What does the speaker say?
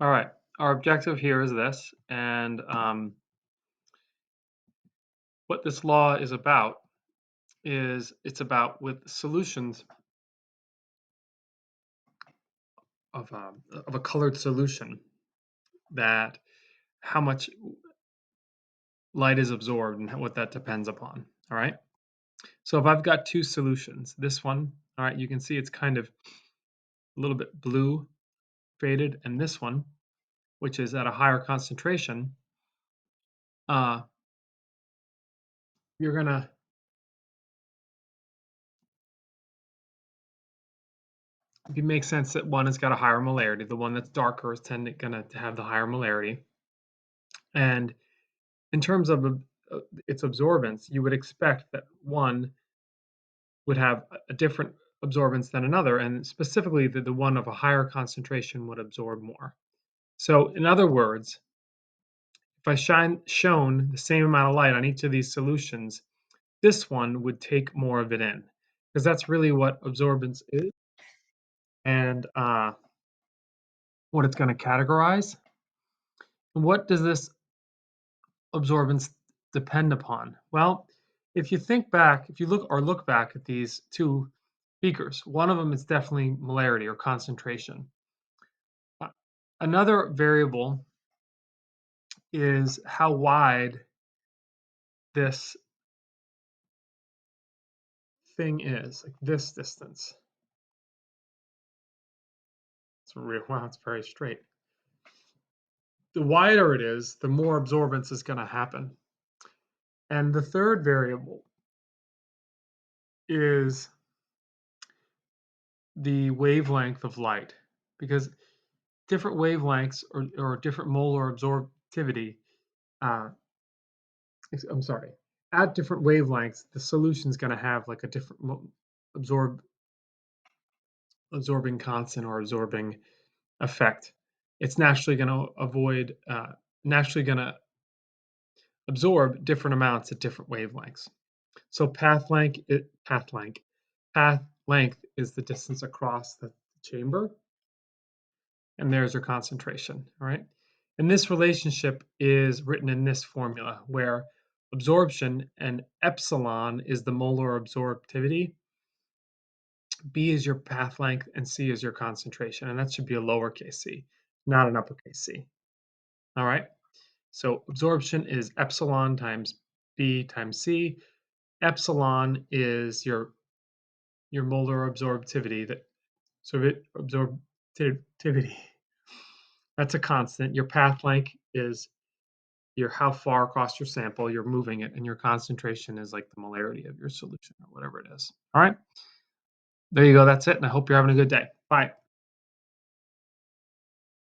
All right, our objective here is this, and what this law is about is it's about with solutions of a colored solution that how much light is absorbed and what that depends upon. All right, so if I've got two solutions, this one, all right, you can see it's kind of a little bit blue faded, and this one, which is at a higher concentration, uh, you're gonna it makes sense that one has got a higher molarity. The one that's darker is gonna have the higher molarity. And in terms of its absorbance, you would expect that one would have a different absorbance than another, and specifically that the one of a higher concentration would absorb more. So, in other words, if I shone the same amount of light on each of these solutions, this one would take more of it in, because that's really what absorbance is, and what it's going to categorize. And what does this absorbance depend upon? Well, if you think back, if you look back at these two beakers, one of them is definitely molarity or concentration. Uh, Another variable is how wide this thing is, like this distance. Wow, it's very straight. The wider it is, the more absorbance is going to happen. And the third variable is the wavelength of light, because different wavelengths or different molar absorptivity, uh, I'm sorry, at different wavelengths, the solution is going to have like a different absorbing constant or absorbing effect. It's naturally going to naturally going to absorb different amounts at different wavelengths. So path length is the distance across the chamber, and there's your concentration, all right? And this relationship is written in this formula where absorption and epsilon is the molar absorptivity, B is your path length, and C is your concentration. And that should be a lowercase c, not an uppercase C. All right? So absorption is epsilon times B times C. Epsilon is your molar absorptivity, absorptivity. That's a constant. Your path length is your how far across your sample you're moving it, and your concentration is like the molarity of your solution or whatever it is. All right. There you go. That's it. And I hope you're having a good day. Bye.